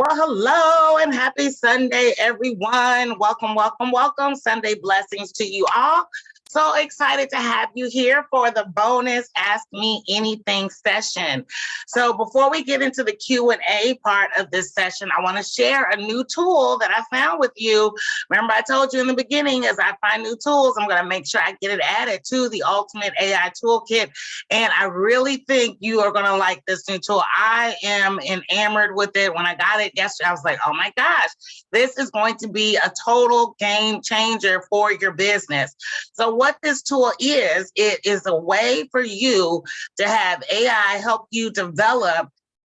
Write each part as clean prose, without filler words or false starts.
Well, hello and happy Sunday, everyone. Welcome, welcome, welcome. Sunday blessings to you all. So excited to have you here for the bonus Ask Me Anything session. So before we get into the Q&A part of this session, I want to share a new tool that I found with you. Remember, I told you in the beginning, as I find new tools, I'm going to make sure I get it added to the Ultimate AI Toolkit. And I really think you are going to like this new tool. I am enamored with it. When I got it yesterday, I was like, oh my gosh, this is going to be a total game changer for your business. So what this tool is, it is a way for you to have AI help you develop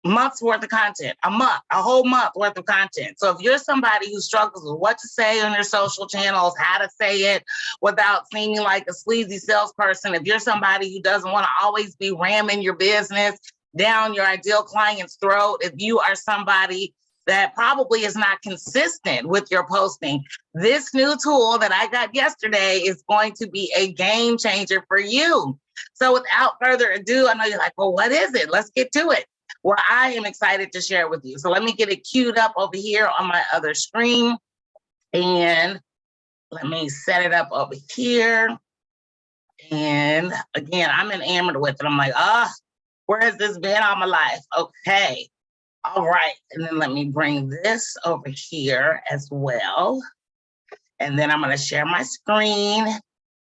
months worth of content, a whole month worth of content. So if you're somebody who struggles with what to say on your social channels, how to say it without seeming like a sleazy salesperson, if you're somebody who doesn't want to always be ramming your business down your ideal client's throat, if you are somebody that probably is not consistent with your posting, this new tool that I got yesterday is going to be a game changer for you. So without further ado, I know you're like, well, what is it? Let's get to it. Well, I am excited to share it with you. So let me get it queued up over here on my other screen. And let me set it up over here. And again, I'm enamored with it. I'm like, where has this been all my life? Okay. All right, and then let me bring this over here as well. And then I'm gonna share my screen.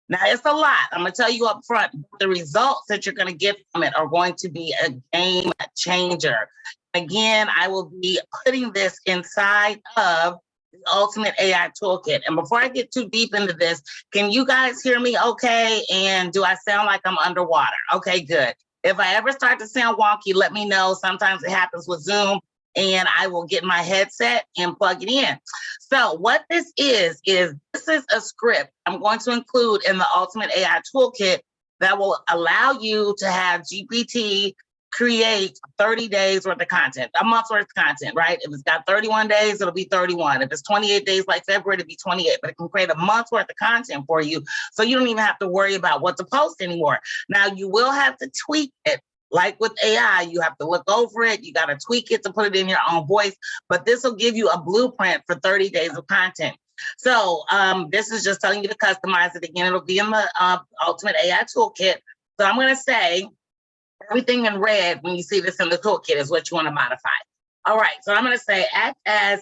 Now it's a lot, I'm gonna tell you up front, the results that you're gonna get from it are going to be a game changer. Again, I will be putting this inside of the Ultimate AI Toolkit. And before I get too deep into this, can you guys hear me okay? And do I sound like I'm underwater? Okay, good. If I ever start to sound wonky, let me know. Sometimes it happens with Zoom, and I will get my headset and plug it in. So what this is a script I'm going to include in the Ultimate AI Toolkit that will allow you to have GPT create 30 days worth of content, a month's worth of content, right? If it's got 31 days, it'll be 31. If it's 28 days like February, it'll be 28, but it can create a month's worth of content for you. So you don't even have to worry about what to post anymore. Now you will have to tweak it. Like with AI, you have to look over it. You got to tweak it to put it in your own voice, but this will give you a blueprint for 30 days of content. So this is just telling you to customize it. Again, it'll be in the Ultimate AI Toolkit. So I'm going to say, everything in red when you see this in the toolkit is what you want to modify. All right, so I'm going to say act like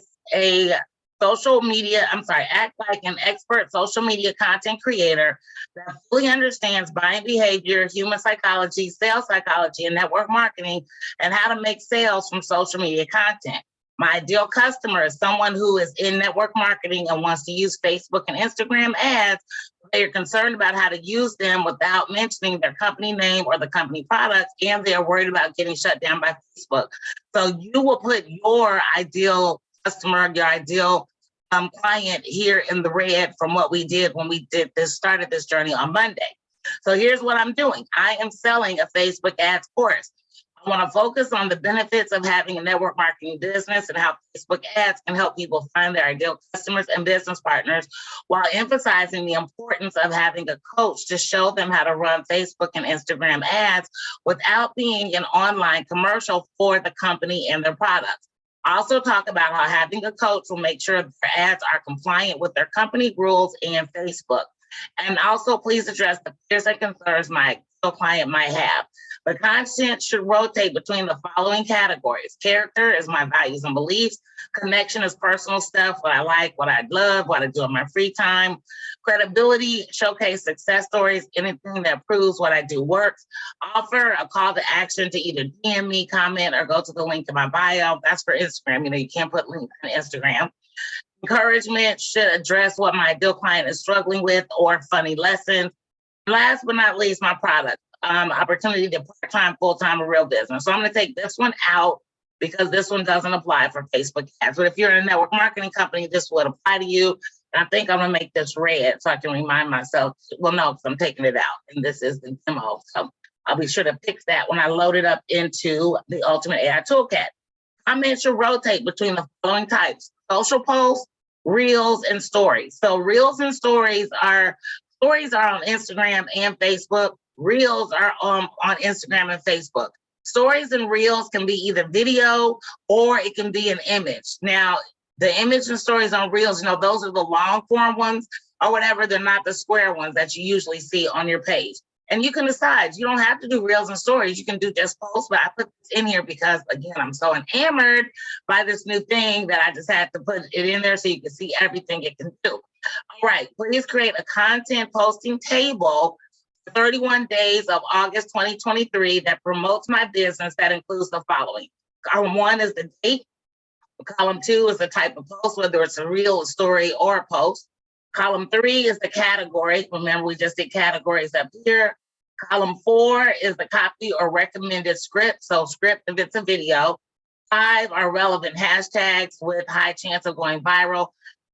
an expert social media content creator that fully understands buying behavior, human psychology, sales psychology, and network marketing, and how to make sales from social media content. My ideal customer is someone who is in network marketing and wants to use Facebook and Instagram ads. They're concerned about how to use them without mentioning their company name or the company products, and they're worried about getting shut down by Facebook. So you will put your ideal customer, your ideal client here in the red from what we did when we started this journey on Monday. So here's what I'm doing. I am selling a Facebook ads course. I want to focus on the benefits of having a network marketing business and how Facebook ads can help people find their ideal customers and business partners, while emphasizing the importance of having a coach to show them how to run Facebook and Instagram ads without being an online commercial for the company and their products. I also talk about how having a coach will make sure their ads are compliant with their company rules and Facebook. And also please address the fears and concerns my client might have. The content should rotate between the following categories. Character is my values and beliefs. Connection is personal stuff, what I like, what I love, what I do in my free time. Credibility, showcase success stories, anything that proves what I do works. Offer a call to action to either DM me, comment, or go to the link in my bio. That's for Instagram. You can't put links on Instagram. Encouragement should address what my ideal client is struggling with or funny lessons. Last but not least, my product. Opportunity to part-time, full-time, or real business. So I'm going to take this one out because this one doesn't apply for Facebook ads. But if you're in a network marketing company, this would apply to you. And I think I'm going to make this red so I can remind myself, well, no, because I'm taking it out. And this is the demo. So I'll be sure to fix that when I load it up into the Ultimate AI Toolkit. Comments should rotate between the following types: social posts, reels, and stories. So reels and stories are on Instagram and Facebook. Reels are on Instagram and Facebook. Stories and reels can be either video or it can be an image. Now, the image and stories on reels, those are the long form ones or whatever. They're not the square ones that you usually see on your page. And you can decide, you don't have to do reels and stories. You can do just posts, but I put this in here because, again, I'm so enamored by this new thing that I just had to put it in there so you can see everything it can do. All right, please create a content posting table for 31 days of August 2023 that promotes my business that includes the following. Column 1 is the date. Column 2 is the type of post, whether it's a reel, a story, or a post. Column 3 is the category. Remember, we just did categories up here. Column 4 is the copy or recommended script. So script if it's a video. 5 are relevant hashtags with high chance of going viral.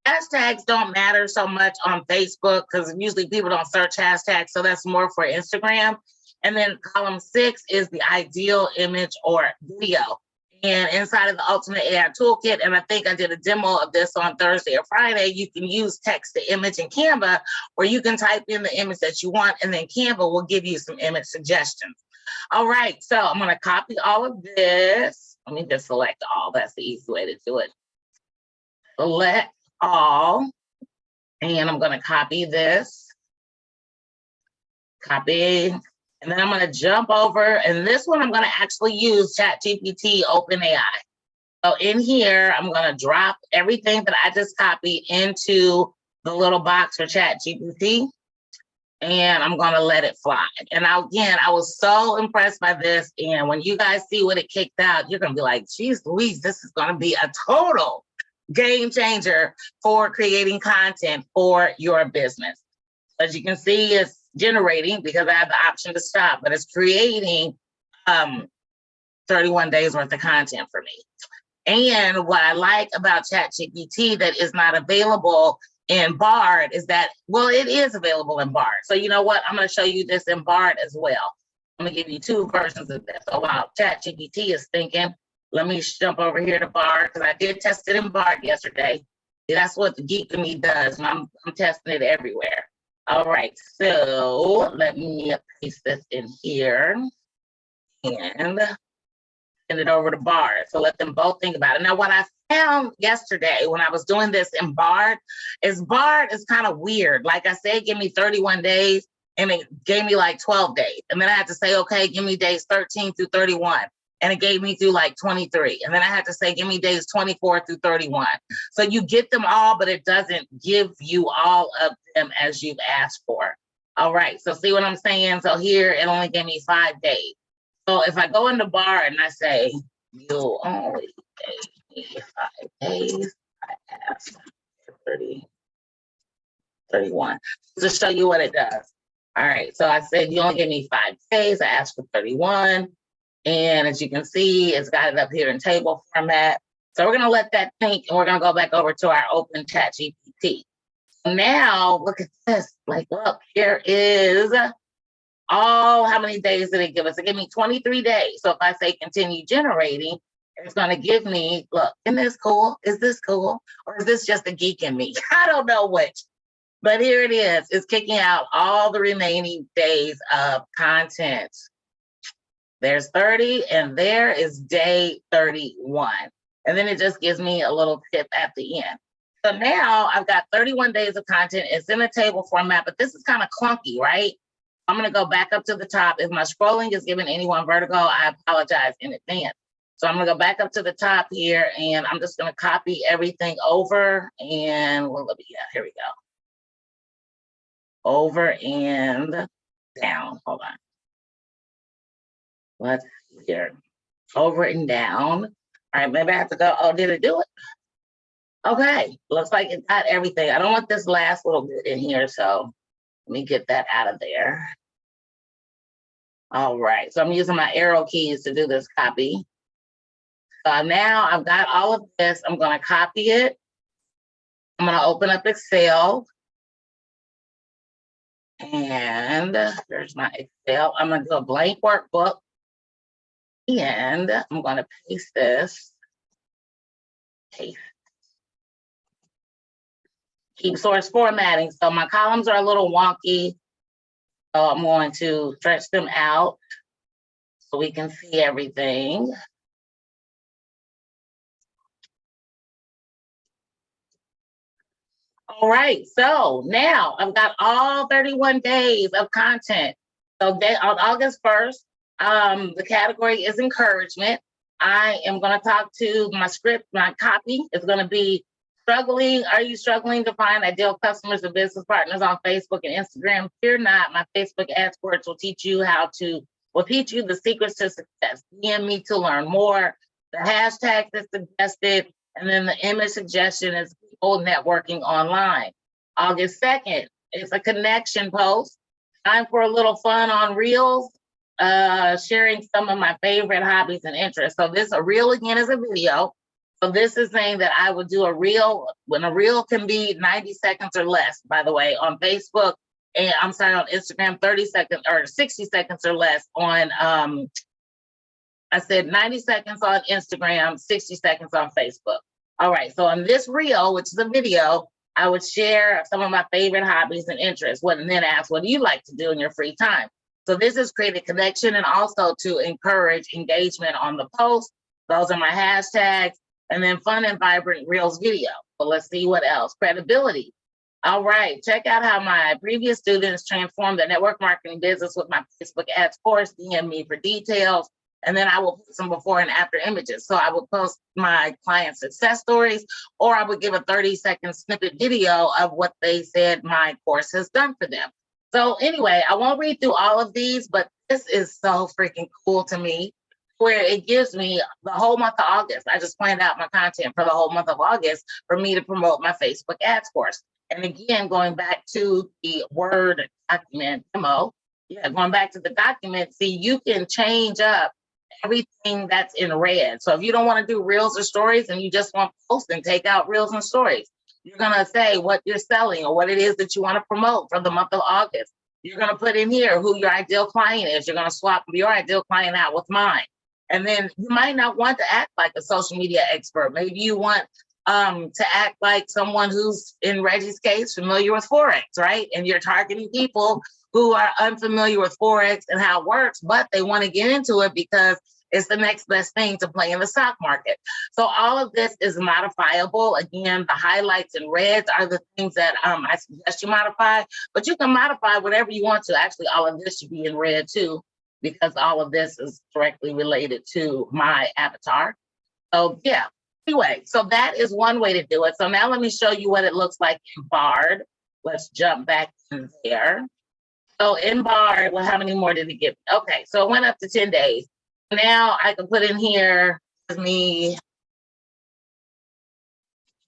Hashtags don't matter so much on Facebook because usually people don't search hashtags. So that's more for Instagram. And then column 6 is the ideal image or video. And inside of the Ultimate AI Toolkit, and I think I did a demo of this on Thursday or Friday, you can use text to image in Canva, where you can type in the image that you want, and then Canva will give you some image suggestions. All right, so I'm going to copy all of this. Let me just select all. That's the easy way to do it. Select all, and I'm going to copy this. Copy. And then I'm going to jump over, and this one I'm going to actually use ChatGPT OpenAI. So in here, I'm going to drop everything that I just copied into the little box for ChatGPT, and I'm going to let it fly. And again, I was so impressed by this, and when you guys see what it kicked out, you're going to be like, geez Louise, this is going to be a total game changer for creating content for your business. As you can see, it's generating because I have the option to stop, but it's creating 31 days worth of content for me. And what I like about ChatGPT that is not available in Bard is that, well, it is available in Bard. So you know what? I'm going to show you this in Bard as well. I'm going to give you 2 versions of this. So while ChatGPT is thinking, let me jump over here to Bard because I did test it in Bard yesterday. That's what the geek in me does, and I'm testing it everywhere. All right, so let me paste this in here and send it over to Bard. So let them both think about it. Now, what I found yesterday when I was doing this in Bard is kind of weird. Like I said, give me 31 days, and it gave me like 12 days. And then I had to say, okay, give me days 13 through 31. And it gave me through like 23. And then I had to say, give me days 24 through 31. So you get them all, but it doesn't give you all of them as you've asked for. All right, so see what I'm saying? So here, it only gave me 5 days. So if I go into Bard and I say, you only gave me 5 days, I asked for 30, 31. To show you what it does. All right, so I said, you only gave me 5 days, I asked for 31. And as you can see, it's got it up here in table format. So we're going to let that think, and we're going to go back over to our open ChatGPT. Now, look at this. Like, look, here is how many days did it give us? It gave me 23 days. So if I say continue generating, it's going to give me, look, isn't this cool? Is this cool? Or is this just a geek in me? I don't know which. But here it is. It's kicking out all the remaining days of content. There's 30, and there is day 31. And then it just gives me a little tip at the end. So now I've got 31 days of content. It's in a table format, but this is kind of clunky, right? I'm going to go back up to the top. If my scrolling is giving anyone vertigo, I apologize in advance. So I'm going to go back up to the top here, and I'm just going to copy everything over. And here we go. Over and down. Hold on. Let's see here. Over and down. All right, maybe I have to go. Oh, did it do it? Okay, looks like it got everything. I don't want this last little bit in here, so let me get that out of there. All right, so I'm using my arrow keys to do this copy. So now I've got all of this. I'm going to copy it. I'm going to open up Excel. And there's my Excel. I'm going to do a blank workbook. And I'm going to paste this. Paste. Keep source formatting. So my columns are a little wonky. So I'm going to stretch them out. so we can see everything. All right, so now I've got all 31 days of content. So on August 1st, the category is encouragement. I am going to talk to my script, my copy is going to be struggling. Are you struggling to find ideal customers and business partners on Facebook and Instagram? Fear not, my Facebook ads course will teach you the secrets to success. DM me to learn more. The hashtag that's suggested, and then the image suggestion is people networking online. August 2nd, it's a connection post. Time for a little fun on Reels, sharing some of my favorite hobbies and interests. So this, a reel again is a video. So this is saying that I would do a reel, when a reel can be 90 seconds or less, by the way, on Facebook, and I'm sorry, on Instagram, 30 seconds or 60 seconds or less on, I said 90 seconds on Instagram, 60 seconds on Facebook. All right, so on this reel, which is a video, I would share some of my favorite hobbies and interests, and then ask, what do you like to do in your free time? So this is create a connection and also to encourage engagement on the post. Those are my hashtags. And then fun and vibrant Reels video. But let's see what else. Credibility. All right, check out how my previous students transformed their network marketing business with my Facebook ads course. DM me for details. And then I will put some before and after images. So I will post my client success stories, or I would give a 30-second snippet video of what they said my course has done for them. So anyway, I won't read through all of these, but this is so freaking cool to me, where it gives me the whole month of August. I just planned out my content for the whole month of August for me to promote my Facebook ads course. And again, going back to the Word document demo, going back to the document, see, you can change up everything that's in red. So if you don't want to do reels or stories and you just want to post and take out reels and stories, you're going to say what you're selling or what it is that you want to promote for the month of August. You're going to put in here who your ideal client is. You're going to swap your ideal client out with mine. And then you might not want to act like a social media expert. Maybe you want to act like someone who's, in Reggie's case, familiar with Forex, right? And you're targeting people who are unfamiliar with Forex and how it works, but they want to get into it because it's the next best thing to play in the stock market. So all of this is modifiable. Again, the highlights and reds are the things that I suggest you modify, but you can modify whatever you want to. Actually, all of this should be in red too, because all of this is directly related to my avatar. So yeah, anyway, so that is one way to do it. So now let me show you what it looks like in Bard. Let's jump back in there. So in Bard, well, how many more did it give? Okay, so it went up to 10 days. Now I can put in here me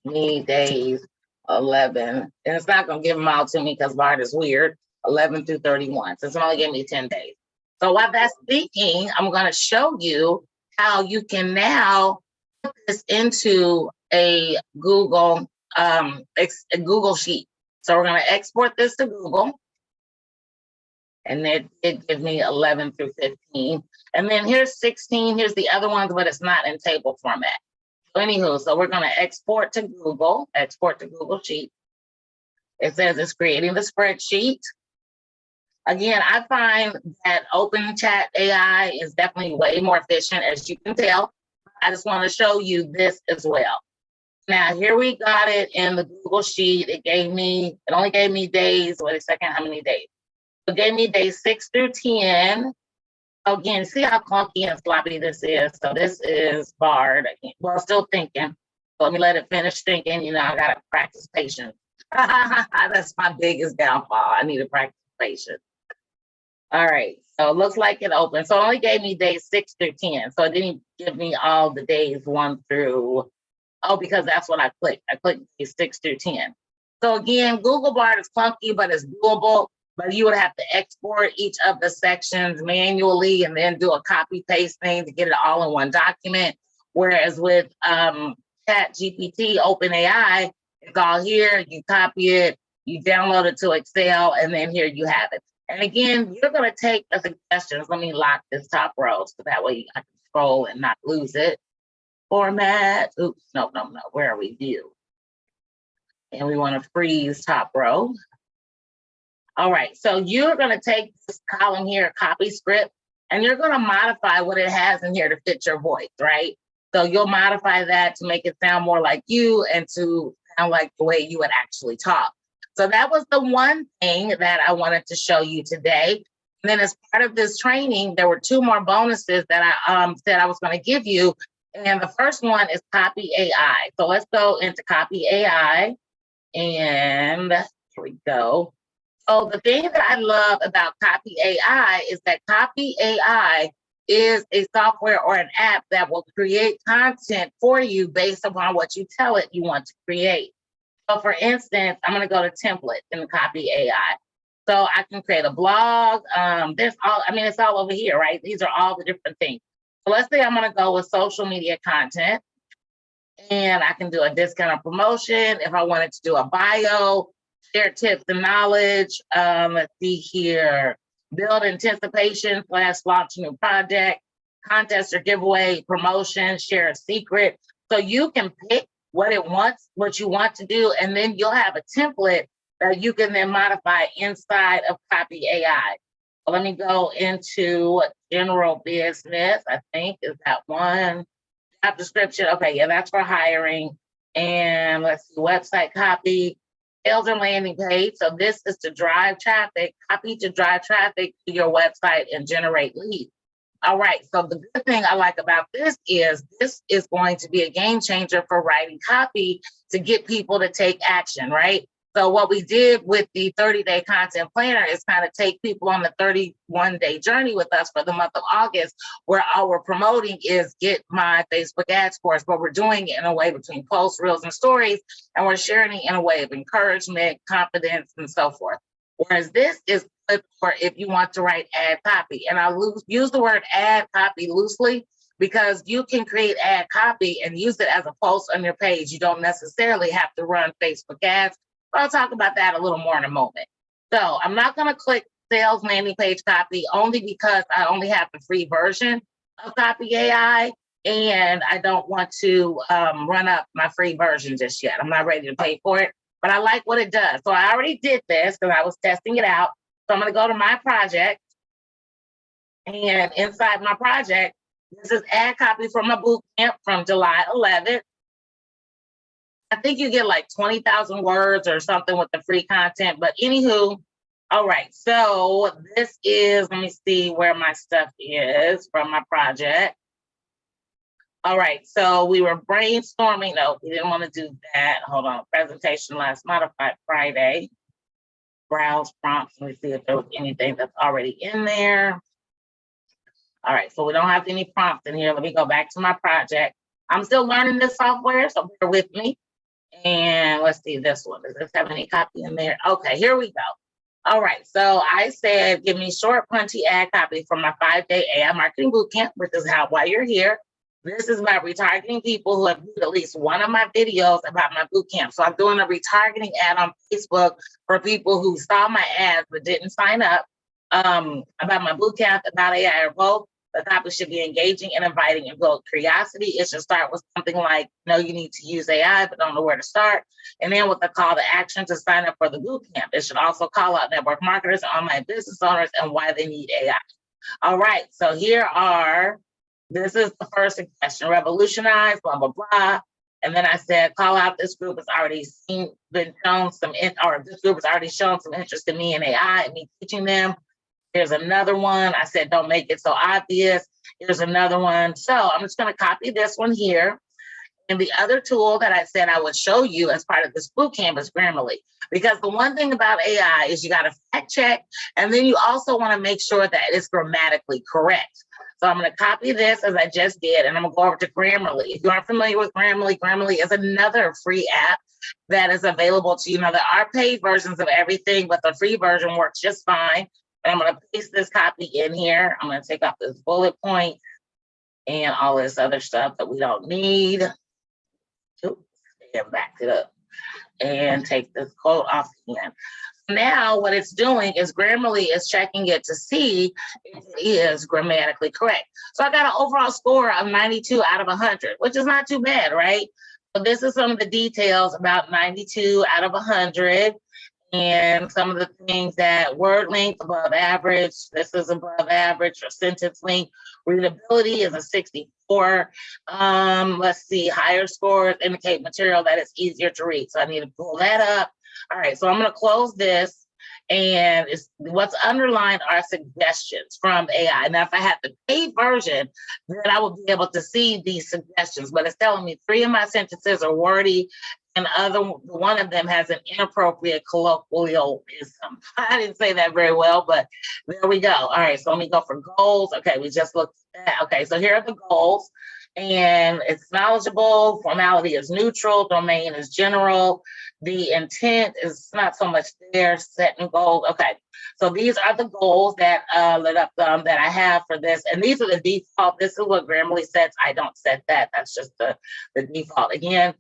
days 11, and it's not going to give them all to me because Bard is weird. 11 through 31, so it's only giving me 10 days. So while that's speaking, I'm going to show you how you can now put this into a Google sheet. So we're going to export this to Google. And it did give me 11 through 15. And then here's 16. Here's the other ones, but it's not in table format. So anywho, so we're going to export to Google Sheet. It says it's creating the spreadsheet. Again, I find that Open Chat AI is definitely way more efficient, as you can tell. I just want to show you this as well. Now, here we got it in the Google Sheet. It only gave me days. Wait a second, how many days? It gave me days 6 through 10. Again, see how clunky and sloppy this is. So this is Bard. Well, still thinking. So let me let it finish thinking. I got to practice patience. That's my biggest downfall. I need to practice patience. All right. So it looks like it opened. So it only gave me days 6 through 10. So it didn't give me all the days 1 through, because that's what I clicked. I clicked days 6 through 10. So again, Google Bard is clunky, but it's doable. But you would have to export each of the sections manually and then do a copy paste thing to get it all in one document. Whereas with ChatGPT, OpenAI, it's all here. You copy it, you download it to Excel, and then here you have it. And again, you're going to take the suggestions. Let me lock this top row so that way I can scroll and not lose it. Format. Oops, no. Where are we? View. And we want to freeze top row. All right, so you're going to take this column here, copy script, and you're going to modify what it has in here to fit your voice, right? So you'll modify that to make it sound more like you and to sound like the way you would actually talk. So that was the one thing that I wanted to show you today. And then as part of this training, there were 2 more bonuses that I said I was going to give you. And the first one is Copy AI. So let's go into Copy AI. And here we go. So the thing that I love about Copy AI is that Copy AI is a software or an app that will create content for you based upon what you tell it you want to create. So for instance, I'm going to go to template in the Copy AI. So I can create a blog. It's all over here, right? These are all the different things. So let's say I'm going to go with social media content, and I can do a discount or promotion. If I wanted to do a bio, share tips and knowledge. Let's see here. Build anticipation / launch a new project, contest or giveaway, promotion, share a secret. So you can pick what you want to do, and then you'll have a template that you can then modify inside of Copy AI. So let me go into general business. I think is that one. Job description. Okay, yeah, that's for hiring. And let's see, website copy, sales and landing page. So this is to drive traffic, copy to drive traffic to your website and generate leads. All right, so the good thing I like about this is going to be a game changer for writing copy to get people to take action, right? So what we did with the 30-day content planner is kind of take people on the 31-day journey with us for the month of August, where all we're promoting is get my Facebook ads course, but we're doing it in a way between posts, reels, and stories, and we're sharing it in a way of encouragement, confidence, and so forth. Whereas this is good for if you want to write ad copy. And I use the word ad copy loosely because you can create ad copy and use it as a post on your page. You don't necessarily have to run Facebook ads. I'll talk about that a little more in a moment. So I'm not going to click sales landing page copy only because I only have the free version of Copy AI, and I don't want to run up my free version just yet. I'm not ready to pay for it, but I like what it does. So I already did this because I was testing it out. So I'm going to go to my project, and inside my project, this is ad copy from my bootcamp from July 11th. I think you get like 20,000 words or something with the free content, but anywho, all right. So this is, let me see where my stuff is from my project. All right. So we were brainstorming. No, we didn't want to do that. Hold on. Presentation last modified Friday. Browse prompts. Let me see if there was anything that's already in there. All right. So we don't have any prompts in here. Let me go back to my project. I'm still learning this software, so bear with me. And let's see this one. Does this have any copy in there? Okay, here we go. All right, so I said, give me short, punchy ad copy from my 5-day AI marketing bootcamp, which is why you're here. This is about retargeting people who have viewed at least one of my videos about my bootcamp. So I'm doing a retargeting ad on Facebook for people who saw my ads but didn't sign up about my bootcamp, about AI, or both. The topic should be engaging and inviting and build curiosity. It should start with something like, you need to use AI, but don't know where to start. And then with the call to action to sign up for the bootcamp. It should also call out network marketers, online business owners, and why they need AI. All right, so this is the first suggestion: revolutionize, blah, blah, blah. And then I said, call out this group has already this group has already shown some interest in me and AI and me teaching them. Here's another one. I said, don't make it so obvious. Here's another one. So I'm just going to copy this one here. And the other tool that I said I would show you as part of this bootcamp is Grammarly. Because the one thing about AI is you got to fact check. And then you also want to make sure that it's grammatically correct. So I'm going to copy this as I just did. And I'm going to go over to Grammarly. If you aren't familiar with Grammarly, Grammarly is another free app that is available to you. Now, there are paid versions of everything, but the free version works just fine. And I'm going to paste this copy in here. I'm going to take off this bullet point and all this other stuff that we don't need. And back it up and take this quote off again. Now what it's doing is Grammarly is checking it to see if it is grammatically correct. So I got an overall score of 92 out of 100, which is not too bad, right? So this is some of the details about 92 out of 100. And some of the things that word length above average, this is above average, or sentence length, readability is a 64. Let's see, higher scores indicate material that is easier to read. So I need to pull that up. All right, so I'm going to close this. And what's underlined are suggestions from AI. Now, if I had the paid version, then I would be able to see these suggestions, but it's telling me 3 of my sentences are wordy and one of them has an inappropriate colloquialism. I didn't say that very well, but there we go. All right, so let me go for goals. Okay, we just looked at that. Okay, so here are the goals. And it's knowledgeable, formality is neutral, domain is general, the intent is not so much there, setting goals. Okay, so these are the goals that that I have for this, and these are the default. This is what Grammarly sets. I don't set that. That's just the default. Again,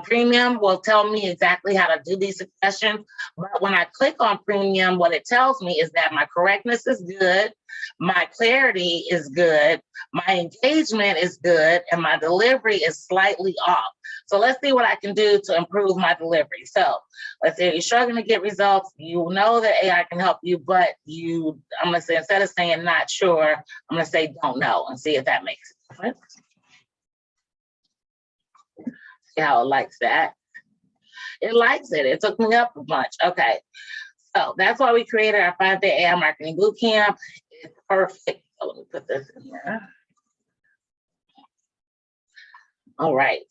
Premium will tell me exactly how to do these suggestions, but when I click on Premium, what it tells me is that my correctness is good, my clarity is good, my engagement is good, and my delivery is slightly off. So let's see what I can do to improve my delivery. So let's say you're struggling to get results. You know that AI can help you, but I'm going to say, instead of saying not sure, I'm going to say don't know and see if that makes a difference. See how it likes that. It likes it. It took me up a bunch. Okay. So that's why we created our 5-day AI marketing bootcamp. It's perfect. So let me put this in here. All right.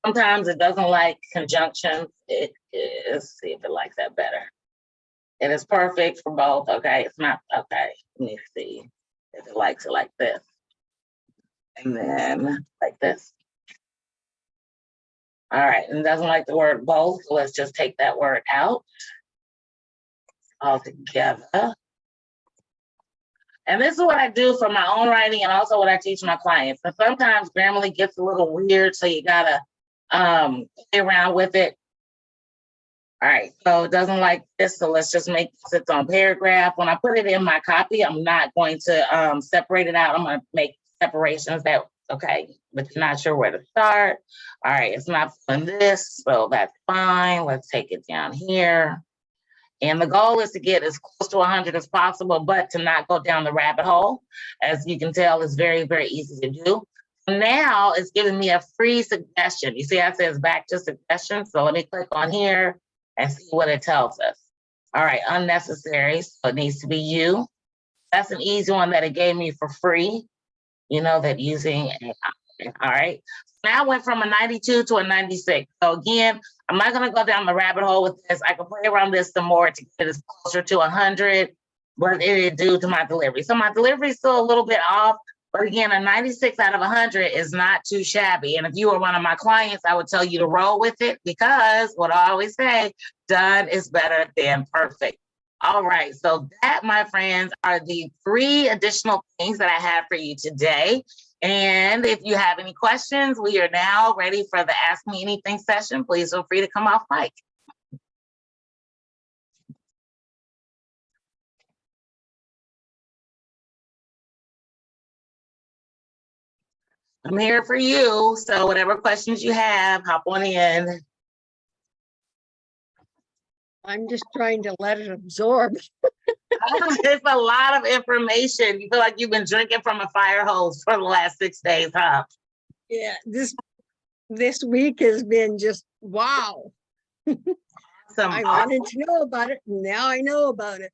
Sometimes it doesn't like conjunctions. It is, see if it likes that better. It is perfect for both. Okay, it's not, okay. Let me see if it likes it like this. And then like this. All right, and it doesn't like the word both, so let's just take that word out altogether. And this is what I do for my own writing and also what I teach my clients. And sometimes Grammarly gets a little weird, so you gotta play around with it. All right, so it doesn't like this, so let's just make this its own paragraph. When I put it in my copy, I'm not going to separate it out. I'm gonna make separations that, okay, but you're not sure where to start. All right, it's not doing this, so that's fine. Let's take it down here. And the goal is to get as close to 100 as possible, but to not go down the rabbit hole. As you can tell, it's very, very easy to do. Now it's giving me a free suggestion. You see how it says back to suggestions? So let me click on here and see what it tells us. All right, unnecessary, so it needs to be you. That's an easy one that it gave me for free. You know that using, all right. Now I went from a 92 to a 96. So again, I'm not gonna go down the rabbit hole with this. I can play around this some more to get it closer to 100, but it is due to my delivery. So my delivery is still a little bit off, but again, a 96 out of 100 is not too shabby. And if you were one of my clients, I would tell you to roll with it because what I always say, done is better than perfect. All right, so that, my friends, are the 3 additional things that I have for you today. And if you have any questions, we are now ready for the Ask Me Anything session. Please feel free to come off mic. I'm here for you. So whatever questions you have, hop on in. I'm just trying to let it absorb. It's a lot of information. You feel like you've been drinking from a fire hose for the last 6 days, huh? Yeah, this week has been just wow. I wanted to know about it. Now I know about it.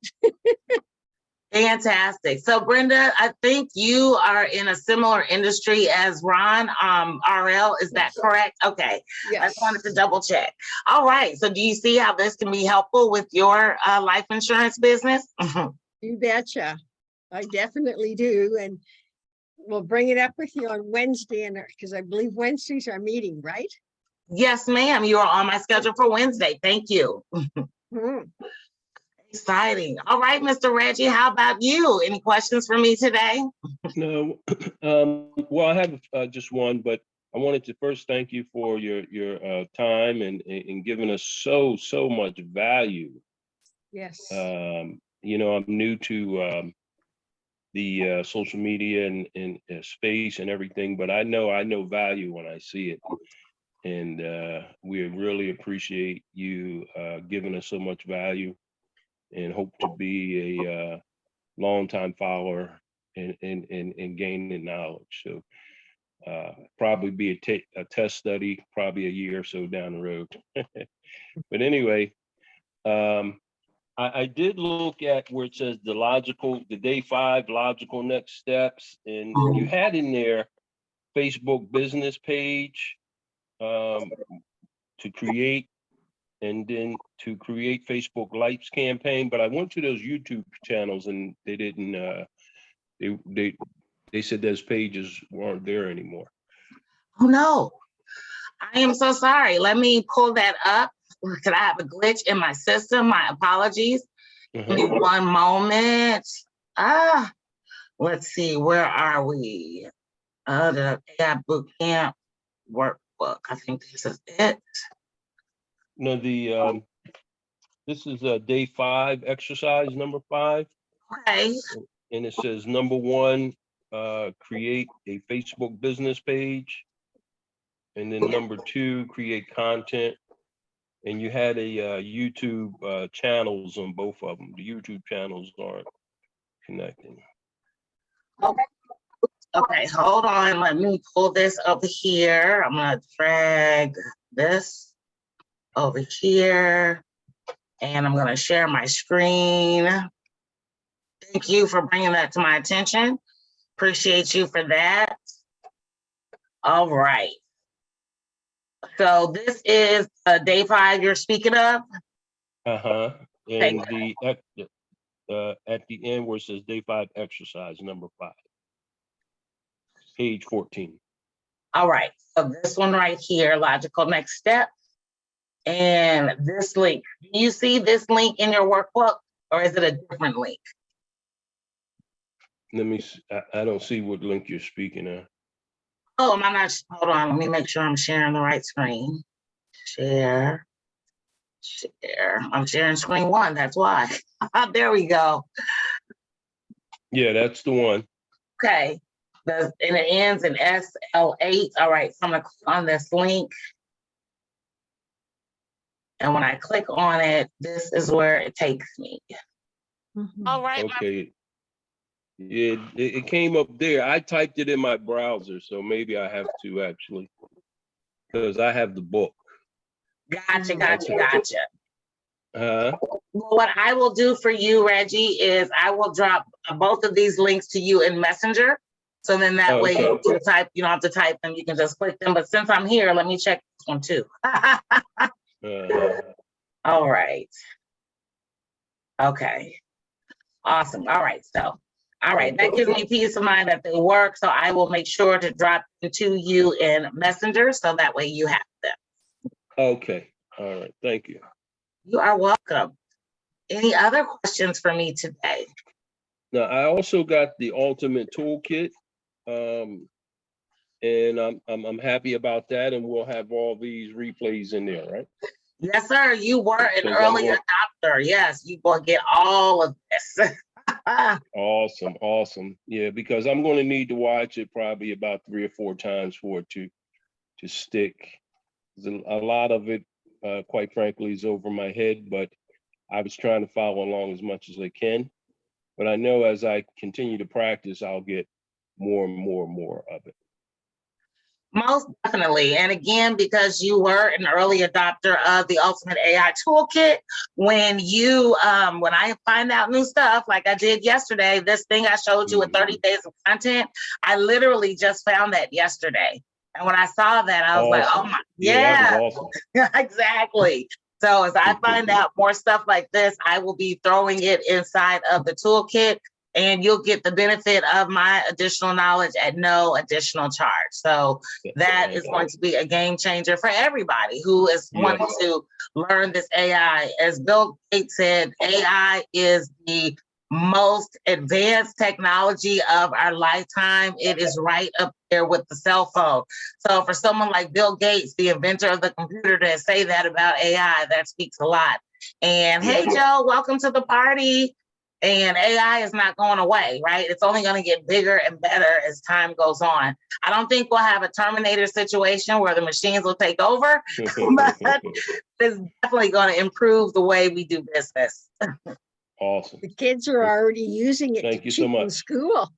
Fantastic. So Brenda, I think you are in a similar industry as Ron, RL, is that correct? Okay, Yes. I just wanted to double check. All right, so do you see how this can be helpful with your life insurance business? You betcha. I definitely do. And we'll bring it up with you on Wednesday, because I believe Wednesday's our meeting, right? Yes, ma'am. You are on my schedule for Wednesday. Thank you. Exciting. All right, Mr. Reggie, how about you? Any questions for me today? No. Well, I have just one, but I wanted to first thank you for your time and giving us so much value. Yes. You know, I'm new to the social media and space and everything, but I know value when I see it. And we really appreciate you giving us so much value, and hope to be a longtime follower and gaining knowledge. So probably be a test study, probably a year or so down the road. But anyway, I did look at where it says the day 5 logical next steps, and you had in there Facebook business page to create, and then to create Facebook Lights campaign. But I went to those YouTube channels and they didn't, they said those pages weren't there anymore. Oh no, I am so sorry. Let me pull that up because I have a glitch in my system. My apologies. Give me one moment. Let's see, where are we? The AI Bootcamp workbook. I think this is it. No, this is day 5, exercise number 5. Okay. And it says number 1, create a Facebook business page. And then number 2, create content. And you had a YouTube channels on both of them. The YouTube channels aren't connecting. Okay, hold on. Let me pull this over here. I'm gonna drag this over here, and I'm gonna share my screen. Thank you for bringing that to my attention. Appreciate you for that. All right. So this is day 5 you're speaking of? Uh-huh. And at the end where it says day 5 exercise number 5. Page 14. All right, so this one right here, logical next step. And this link, do you see this link in your workbook, or is it a different link? Let me see. I don't see what link you're speaking of. Oh, am I not? Hold on, let me make sure I'm sharing the right screen. Share. I'm sharing screen 1, that's why. There we go. Yeah, that's the one. Okay, and it ends in SL8. All right, so I'm gonna click on this link. And when I click on it, this is where it takes me. All right. Okay. Yeah, it came up there. I typed it in my browser, so maybe I have to actually, because I have the book. Gotcha. Well, what I will do for you, Reggie, is I will drop both of these links to you in Messenger. So then that way you can type, you don't have to type them, you can just click them. But since I'm here, let me check this one too. All right. Okay. Awesome. All right. So, all right. That gives me peace of mind that they work. So I will make sure to drop them to you in Messenger so that way you have them. Okay. All right. Thank you. You are welcome. Any other questions for me today? Now, I also got the ultimate toolkit, and I'm happy about that. And we'll have all these replays in there, right? Yes, sir. You were an early adopter. Yes, you will get all of this. Awesome. Yeah, because I'm going to need to watch it probably about 3 or 4 times for it to stick. A lot of it, quite frankly, is over my head, but I was trying to follow along as much as I can. But I know as I continue to practice, I'll get more and more of it. Most definitely. And again, because you were an early adopter of the Ultimate AI Toolkit, when I find out new stuff, like I did yesterday, this thing I showed you with 30 days of content, I literally just found that yesterday. And when I saw that, I was like, oh my, yeah, that was awesome. Exactly. So as I find out more stuff like this, I will be throwing it inside of the toolkit, and you'll get the benefit of my additional knowledge at no additional charge. So that is going to be a game changer for everybody who is wanting to learn this AI. As Bill Gates said, AI is the most advanced technology of our lifetime. It is right up there with the cell phone. So for someone like Bill Gates, the inventor of the computer, to say that about AI, that speaks a lot. And hey, Joe, welcome to the party. And AI is not going away, right? It's only going to get bigger and better as time goes on. I don't think we'll have a Terminator situation where the machines will take over, but it's definitely going to improve the way we do business. Awesome. The kids are already using it Thank to you so cheat in much. school.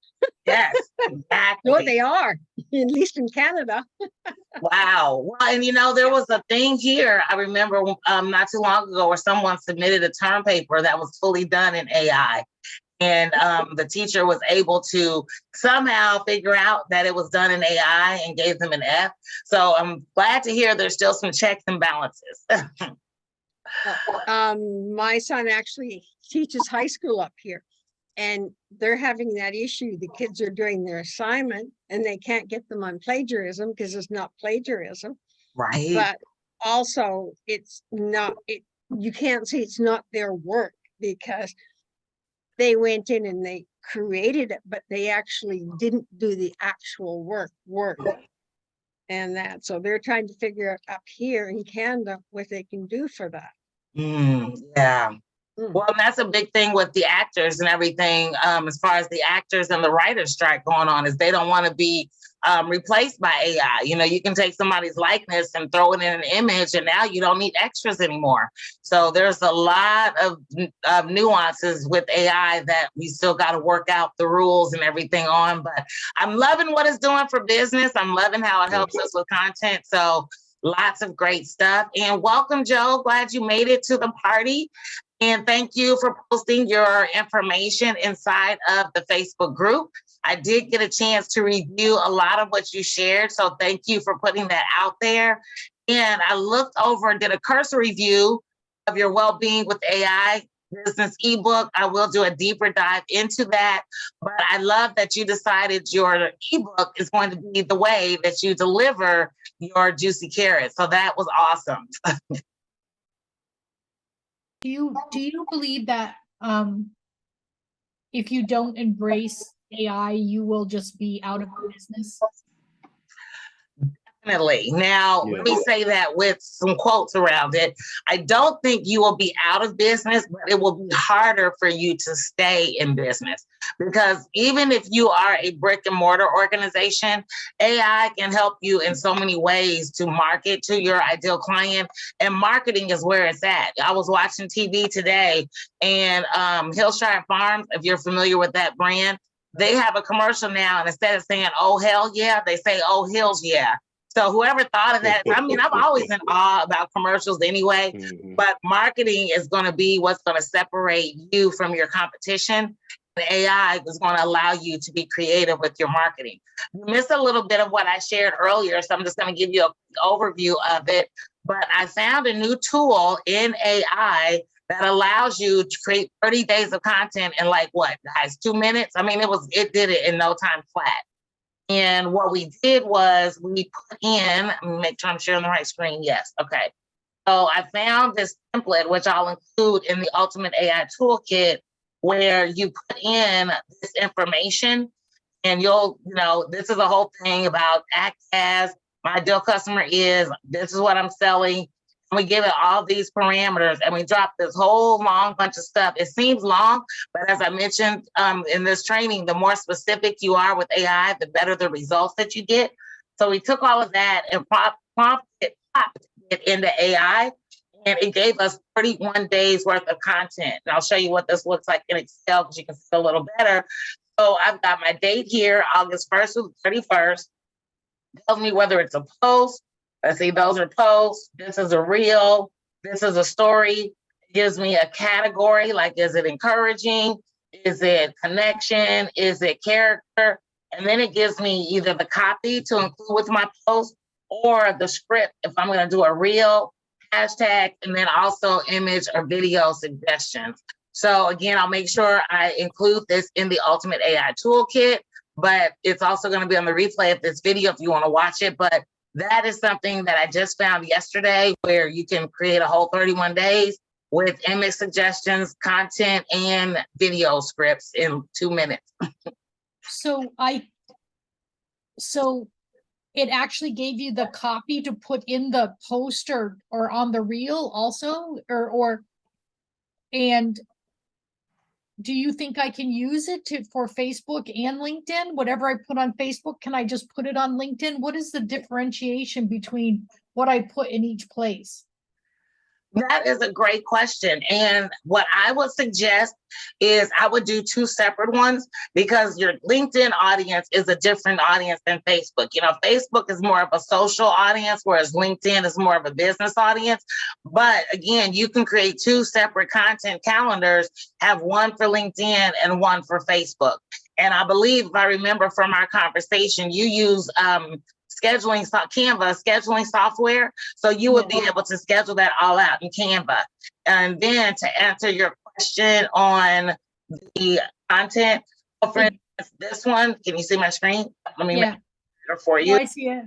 Yes, exactly. No, they are, at least in Canada. Wow. Well, and there was a thing here, I remember not too long ago, where someone submitted a term paper that was fully done in AI. And the teacher was able to somehow figure out that it was done in AI and gave them an F. So I'm glad to hear there's still some checks and balances. My son actually teaches high school up here, and they're having that issue. The kids are doing their assignment and they can't get them on plagiarism because it's not plagiarism. Right. But also it's not, you can't say it's not their work because they went in and they created it, but they actually didn't do the actual work. And that, so they're trying to figure out up here in Canada what they can do for that. Yeah. Well, that's a big thing with the actors and everything, as far as the actors and the writers strike going on, is they don't want to be replaced by AI. You can take somebody's likeness and throw it in an image, and now you don't need extras anymore. So there's a lot of nuances with AI that we still got to work out the rules and everything on. But I'm loving what it's doing for business. I'm loving how it helps us with content. So lots of great stuff. And welcome, Joe. Glad you made it to the party. And thank you for posting your information inside of the Facebook group. I did get a chance to review a lot of what you shared. So thank you for putting that out there. And I looked over, did a cursory review of your Well-Being with AI business ebook. I will do a deeper dive into that. But I love that you decided your ebook is going to be the way that you deliver your juicy carrots. So that was awesome. Do you believe that if you don't embrace AI, you will just be out of business? Definitely. Now, let me say that with some quotes around it. I don't think you will be out of business, but it will be harder for you to stay in business, because even if you are a brick and mortar organization, AI can help you in so many ways to market to your ideal client, and marketing is where it's at. I was watching TV today, and Hillshire Farms, if you're familiar with that brand, they have a commercial now, and instead of saying, "Oh, hell yeah," they say, "Oh, hills yeah." So whoever thought of that, I mean, I'm always in awe about commercials anyway, but marketing is going to be what's going to separate you from your competition. And AI is going to allow you to be creative with your marketing. You missed a little bit of what I shared earlier, so I'm just going to give you an overview of it. But I found a new tool in AI that allows you to create 30 days of content in, like, what, guys, 2 minutes? I mean, it did it in no time flat. And what we did was we put in, make sure I'm sharing the right screen. Yes. Okay. So I found this template, which I'll include in the Ultimate AI Toolkit, where you put in this information, and this is a whole thing about act as, my ideal customer is, this is what I'm selling. And we give it all these parameters, and we drop this whole long bunch of stuff. It seems long, but as I mentioned in this training, the more specific you are with AI, the better the results that you get. So we took all of that and popped it into AI, and it gave us 31 days worth of content. And I'll show you what this looks like in Excel, because you can see a little better. So I've got my date here, August 1st to the 31st. Tells me whether it's a post. Let's see, those are posts. This is a reel. This is a story. It gives me a category, like, is it encouraging? Is it connection? Is it character? And then it gives me either the copy to include with my post, or the script if I'm going to do a reel, hashtag, and then also image or video suggestions. So again, I'll make sure I include this in the Ultimate AI Toolkit, but it's also going to be on the replay of this video if you want to watch it. But that is something that I just found yesterday, where you can create a whole 31 days with image suggestions, content, and video scripts in 2 minutes. So it actually gave you the copy to put in the post or on the reel also, and do you think I can use it for Facebook and LinkedIn? Whatever I put on Facebook, can I just put it on LinkedIn? What is the differentiation between what I put in each place? That is a great question. And what I would suggest is I would do two separate ones because your LinkedIn audience is a different audience than Facebook. You know, Facebook is more of a social audience, whereas LinkedIn is more of a business audience. But again, you can create two separate content calendars, have one for LinkedIn and one for Facebook. And I believe, if I remember from our conversation, you use Canva scheduling software. So you would be able to schedule that all out in Canva. And then to answer your question on the content, for instance, this one, can you see my screen? Let me make it for you. Oh, I see it.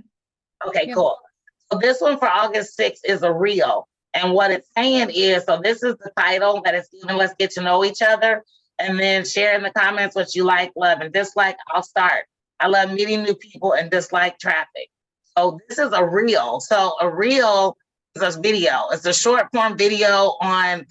Okay, cool. So this one for August 6th is a reel. And what it's saying is, so this is the title that it's given, let's get to know each other. And then share in the comments what you like, love, and dislike. I'll start. I love meeting new people and dislike traffic. So this is a reel. So a reel is a video. It's a short form video on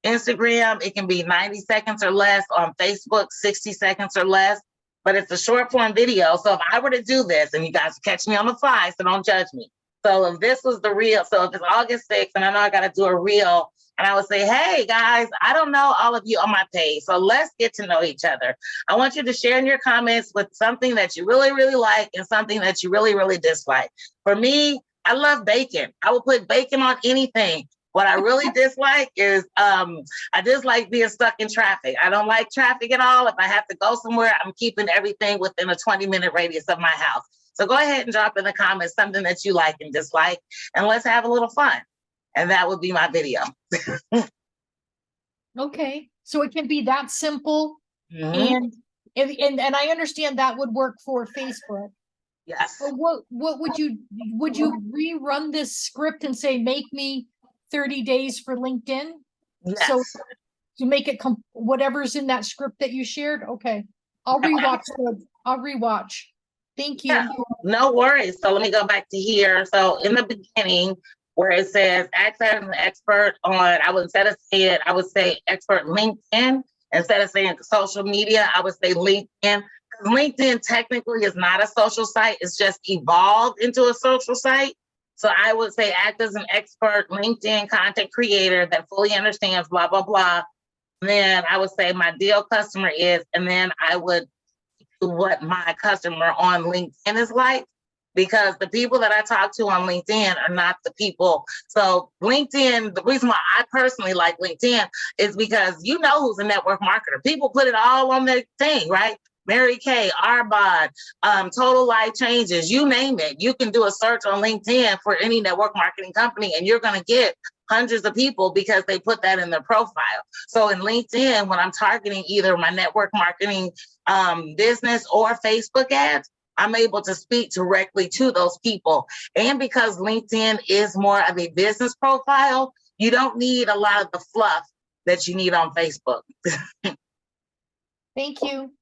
Instagram. It can be 90 seconds or less. On Facebook, 60 seconds or less. But it's a short form video. So if I were to do this, and you guys catch me on the fly, so don't judge me. So if this was the reel, so if it's August 6th and I know I got to do a reel, and I would say, hey guys, I don't know all of you on my page, so let's get to know each other. I want you to share in your comments with something that you really, really like and something that you really, really dislike. For me, I love bacon. I will put bacon on anything. What I really dislike is I dislike being stuck in traffic. I don't like traffic at all. If I have to go somewhere, I'm keeping everything within a 20-minute radius of my house. So go ahead and drop in the comments something that you like and dislike, and let's have a little fun. And that would be my video. Okay, so it can be that simple. And I understand that would work for Facebook. Yes. But what would you rerun this script and say, make me 30 days for LinkedIn? Yes. So to make it whatever's in that script that you shared. Okay, I'll rewatch. I'll rewatch. Thank you. Yeah, no worries. So let me go back to here. So in the beginning, where it says act as an expert on, I would say expert LinkedIn. Instead of saying social media, I would say LinkedIn. Because LinkedIn technically is not a social site. It's just evolved into a social site. So I would say act as an expert LinkedIn content creator that fully understands blah, blah, blah. And then I would say my ideal customer is, and then I would do what my customer on LinkedIn is like. Because the people that I talk to on LinkedIn are not the people. So LinkedIn, the reason why I personally like LinkedIn is because you know who's a network marketer. People put it all on their thing, right? Mary Kay, Arbad, Total Life Changes, you name it. You can do a search on LinkedIn for any network marketing company and you're going to get hundreds of people because they put that in their profile. So in LinkedIn, when I'm targeting either my network marketing business or Facebook ads, I'm able to speak directly to those people. And because LinkedIn is more of a business profile, you don't need a lot of the fluff that you need on Facebook. Thank you.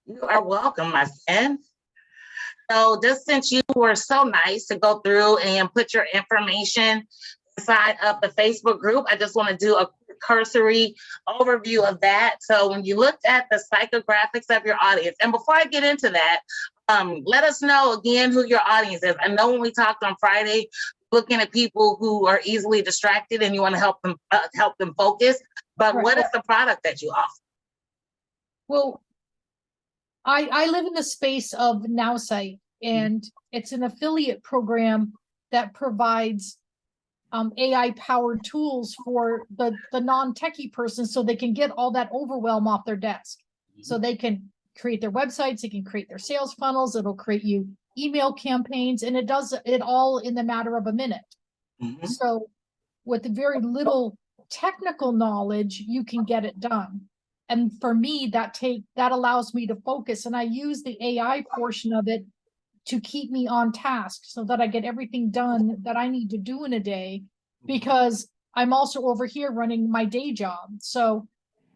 You are welcome, my friend. So just since you were so nice to go through and put your information inside of the Facebook group, I just want to do a cursory overview of that. So when you looked at the psychographics of your audience, and before I get into that, let us know again who your audience is. I know when we talked on Friday, looking at people who are easily distracted and you want to help them focus, but Right. What is the product that you offer? Well, I live in the space of NowSite, and it's an affiliate program that provides AI powered tools for the non-techie person so they can get all that overwhelm off their desk. So they can create their websites, they can create their sales funnels, it'll create you email campaigns, and it does it all in the matter of a minute. So with very little technical knowledge, you can get it done. And for me, that allows me to focus, and I use the AI portion of it to keep me on task so that I get everything done that I need to do in a day, because I'm also over here running my day job. So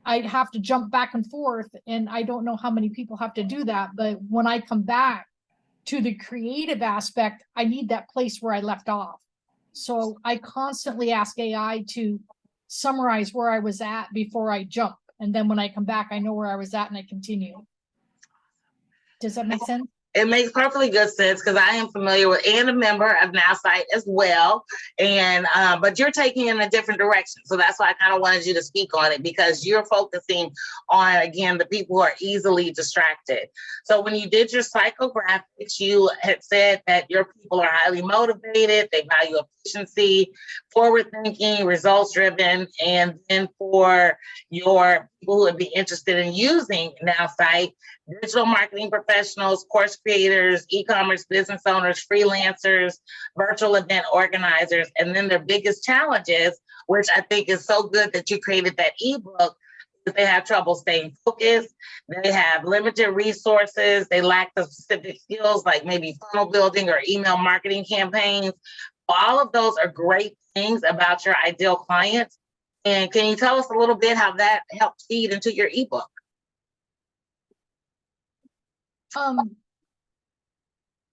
I have to jump back and forth, and I don't know how many people have to do that. But when I come back to the creative aspect, I need that place where I left off. So I constantly ask AI to summarize where I was at before I jump. And then when I come back, I know where I was at and I continue. Does that make sense? It makes perfectly good sense because I am familiar with and a member of NowSite as well. And but you're taking in a different direction. So that's why I kind of wanted you to speak on it, because you're focusing on, again, the people who are easily distracted. So when you did your psychographics, you had said that your people are highly motivated, they value efficiency, forward thinking, results driven. And then for your people who would be interested in using NowSite, digital marketing professionals, course creators, e-commerce business owners, freelancers, virtual event organizers, and then their biggest challenges, which I think is so good that you created that ebook, is they have trouble staying focused, they have limited resources, they lack the specific skills like maybe funnel building or email marketing campaigns. All of those are great things about your ideal clients. And can you tell us a little bit how that helped feed into your ebook?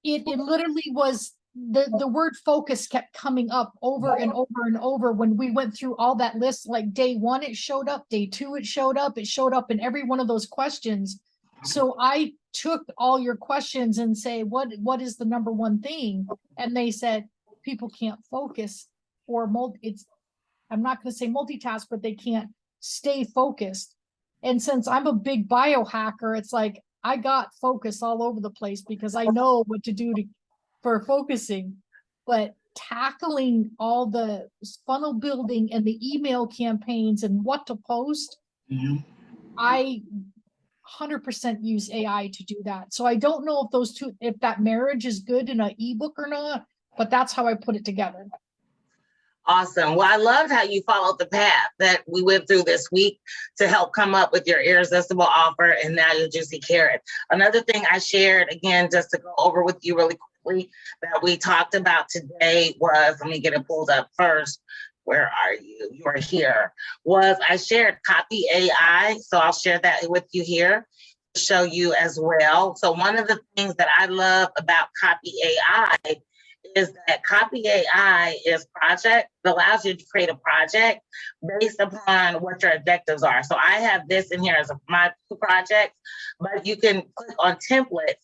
It literally was the word focus kept coming up over and over and over when we went through all that list. Like day one, it showed up, day two, it showed up in every one of those questions. So I took all your questions and say, what is the number one thing? And they said, people can't focus or I'm not going to say multitask, but they can't stay focused. And since I'm a big biohacker, it's like, I got focus all over the place because I know what to do for focusing, but tackling all the funnel building and the email campaigns and what to post, I 100% use AI to do that. So I don't know if those two, if that marriage is good in an ebook or not, but that's how I put it together. Awesome. Well, I loved how you followed the path that we went through this week to help come up with your irresistible offer and now your juicy carrot. Another thing I shared, again, just to go over with you really quickly, that we talked about today was, let me get it pulled up first. Where are you? You're here. Was I shared Copy AI. So I'll share that with you here to show you as well. So one of the things that I love about Copy AI is that Copy AI is project, it allows you to create a project based upon what your objectives are. So I have this in here as my project, but you can click on templates.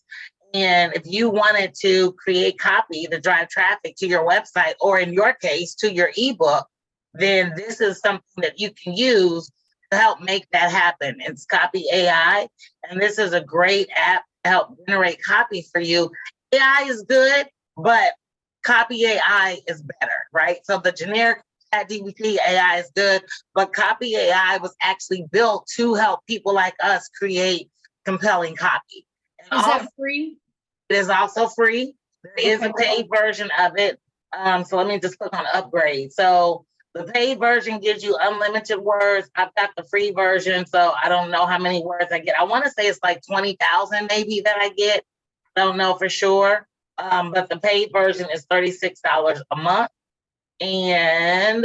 And if you wanted to create copy to drive traffic to your website, or in your case, to your ebook, then this is something that you can use to help make that happen. It's Copy AI, and this is a great app to help generate copy for you. AI is good, but Copy AI is better, right? So the generic ChatGPT AI is good, but Copy AI was actually built to help people like us create compelling copy. And is that free? It is also free. There is a paid version of it. So let me just click on upgrade. So the paid version gives you unlimited words. I've got the free version, so I don't know how many words I get. I want to say it's like 20,000 maybe that I get. I don't know for sure. But the paid version is $36 a month. And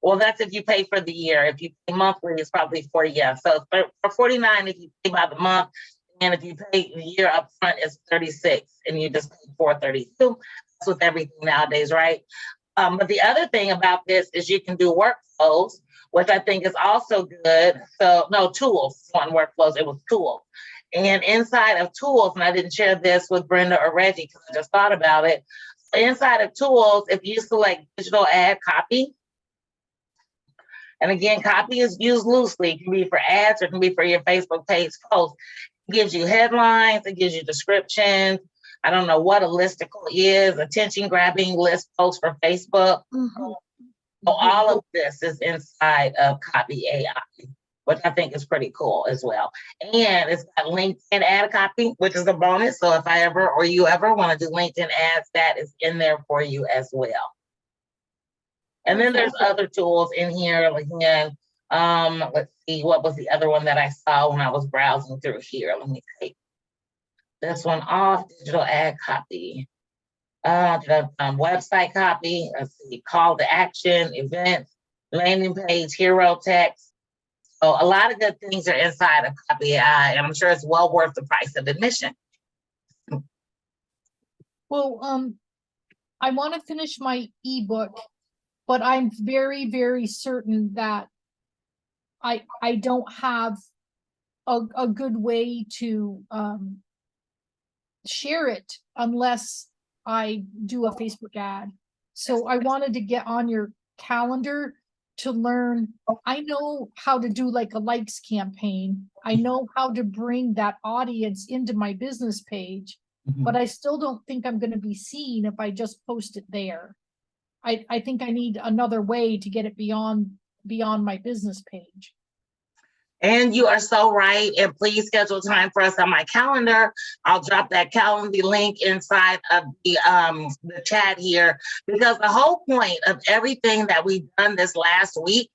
well, that's if you pay for the year. If you pay monthly, it's probably 40. Yeah. So for 49, if you pay by the month, and if you pay the year up front, it's 36, and you just pay $432. That's with everything nowadays, right? But the other thing about this is you can do workflows, which I think is also good. So no, tools, on workflows, it was tools. And inside of tools, and I didn't share this with Brenda or Reggie because I just thought about it. Inside of tools, if you select digital ad copy, and again, copy is used loosely. It can be for ads or it can be for your Facebook page post. It gives you headlines, it gives you descriptions. I don't know what a listicle is, attention grabbing list posts for Facebook. So all of this is inside of Copy AI, which I think is pretty cool as well. And it's got LinkedIn ad copy, which is a bonus. So if I ever, or you ever want to do LinkedIn ads, that is in there for you as well. And then there's other tools in here. Again, let's see, what was the other one that I saw when I was browsing through here? Let me take this one off, digital ad copy. Website copy, let's see, call to action, events, landing page, hero text. So a lot of good things are inside of Copy AI, and I'm sure it's well worth the price of admission. Well, I want to finish my ebook, but I'm very, very certain that I don't have a good way to share it unless I do a Facebook ad. So I wanted to get on your calendar to learn. I know how to do like a likes campaign. I know how to bring that audience into my business page, but I still don't think I'm going to be seen if I just post it there. I think I need another way to get it beyond my business page. And you are so right. And please schedule time for us on my calendar. I'll drop that calendar link inside of the chat here, because the whole point of everything that we've done this last week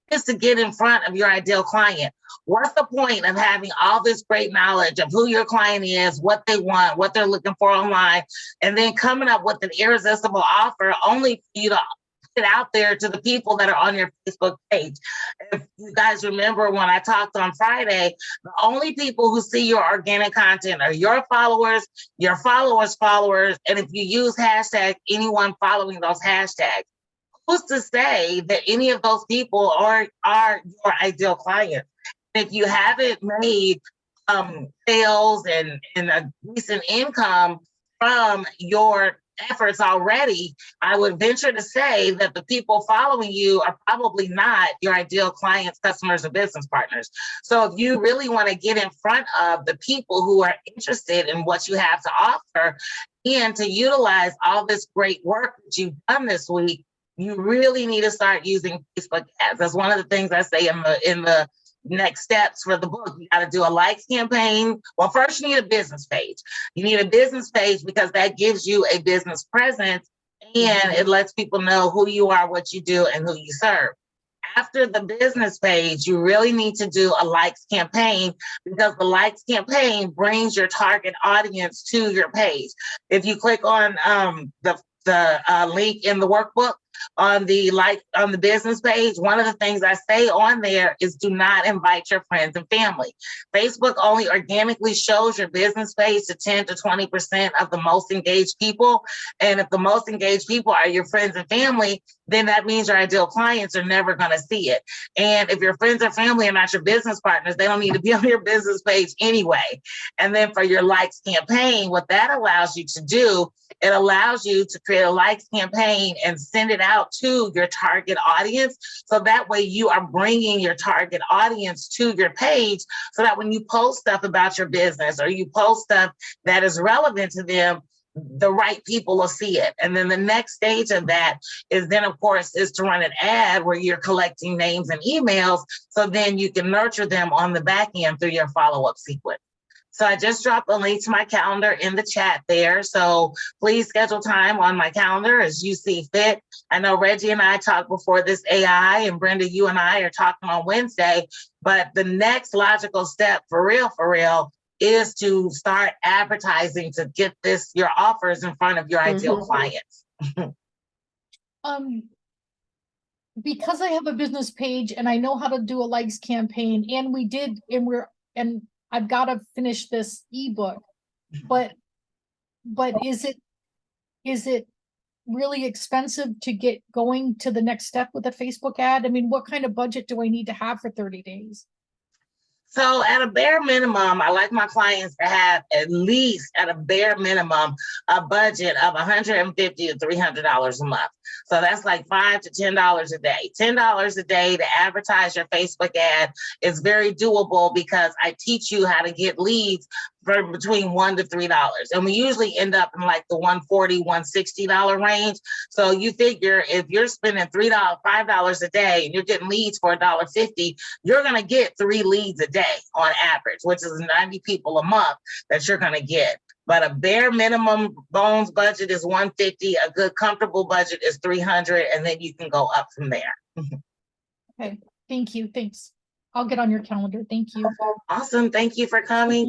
is to get in front of your ideal client. What's the point of having all this great knowledge of who your client is, what they want, what they're looking for online, and then coming up with an irresistible offer only for you to it out there to the people that are on your Facebook page? If you guys remember when I talked on Friday, the only people who see your organic content are your followers, followers, and if you use hashtags, anyone following those hashtags. Who's to say that any of those people are your ideal clients? If you haven't made sales and a decent income from your efforts already, I would venture to say that the people following you are probably not your ideal clients, customers, or business partners. So if you really want to get in front of the people who are interested in what you have to offer and to utilize all this great work that you've done this week, you really need to start using Facebook ads. That's one of the things I say in the next steps for the book. You got to do a likes campaign. Well, first you need a business page. You need a business page because that gives you a business presence and it lets people know who you are, what you do, and who you serve. After the business page, you really need to do a likes campaign, because the likes campaign brings your target audience to your page. If you click on the link in the workbook, on the business page, one of the things I say on there is do not invite your friends and family. Facebook only organically shows your business page to 10 to 20% of the most engaged people. And if the most engaged people are your friends and family, then that means your ideal clients are never going to see it. And if your friends or family are not your business partners, they don't need to be on your business page anyway. And then for your likes campaign, what that allows you to do, it allows you to create a likes campaign and send it out to your target audience. So that way you are bringing your target audience to your page, so that when you post stuff about your business or you post stuff that is relevant to them, the right people will see it. And then the next stage of that is then, of course, is to run an ad where you're collecting names and emails. So then you can nurture them on the back end through your follow-up sequence. So I just dropped a link to my calendar in the chat there. So please schedule time on my calendar as you see fit. I know Reggie and I talked before this AI, and Brenda, you and I are talking on Wednesday, but the next logical step for real, is to start advertising to get your offers in front of your ideal clients. Because I have a business page and I know how to do a likes campaign, and I've got to finish this ebook, but is it really expensive to get going to the next step with a Facebook ad? I mean, what kind of budget do I need to have for 30 days? So at a bare minimum, I like my clients to have at least at a bare minimum a budget of $150 to $300 a month. So that's like $5 to $10 a day. $10 a day to advertise your Facebook ad is very doable, because I teach you how to get leads for between $1 to $3. And we usually end up in like the $140, $160 range. So you figure if you're spending $5 a day and you're getting leads for $1.50, you're going to get 3 leads a day on average, which is 90 people a month that you're going to get. But a bare minimum bones budget is $150. A good comfortable budget is $300, and then you can go up from there. Okay, thank you. Thanks. I'll get on your calendar. Thank you. Awesome. Thank you for coming.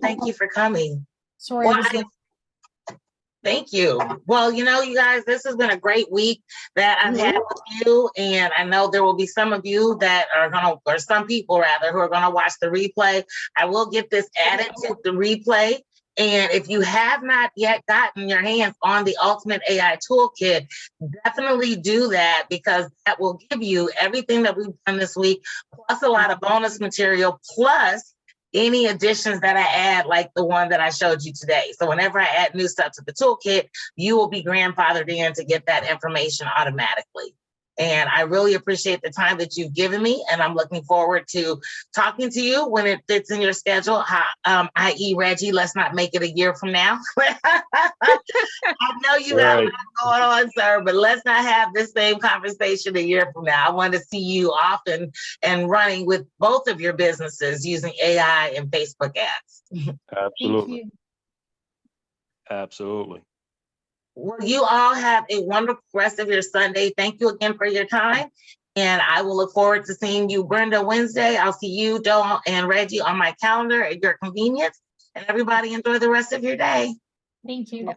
Sorry. Well, thank you. Well, you guys, this has been a great week that I've had with you. And I know there will be some of you that are or some people rather, who are going to watch the replay. I will get this added to the replay. And if you have not yet gotten your hands on the Ultimate AI Toolkit, definitely do that, because that will give you everything that we've done this week, plus a lot of bonus material, plus any additions that I add, like the one that I showed you today. So whenever I add new stuff to the toolkit, you will be grandfathered in to get that information automatically. And I really appreciate the time that you've given me, and I'm looking forward to talking to you when it fits in your schedule. I.e. Reggie, let's not make it a year from now. I know you got a lot going on, sir, but let's not have this same conversation a year from now. I want to see you often and running with both of your businesses using AI and Facebook ads. Absolutely. Thank you. Absolutely. Well, you all have a wonderful rest of your Sunday. Thank you again for your time. And I will look forward to seeing you, Brenda, Wednesday. I'll see you, Joe, and Reggie on my calendar at your convenience. And everybody enjoy the rest of your day. Thank you. Yeah.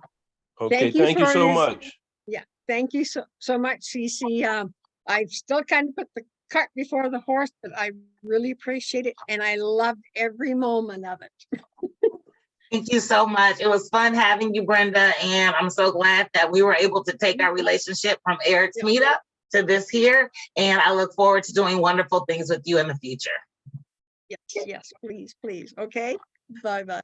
Okay, thank you so much. Yeah, thank you so much, Cece. I've still kind of put the cart before the horse, but I really appreciate it, and I loved every moment of it. Thank you so much. It was fun having you, Brenda, and I'm so glad that we were able to take our relationship from Eric's meetup to this here, and I look forward to doing wonderful things with you in the future. Yes, please. Okay, bye-bye.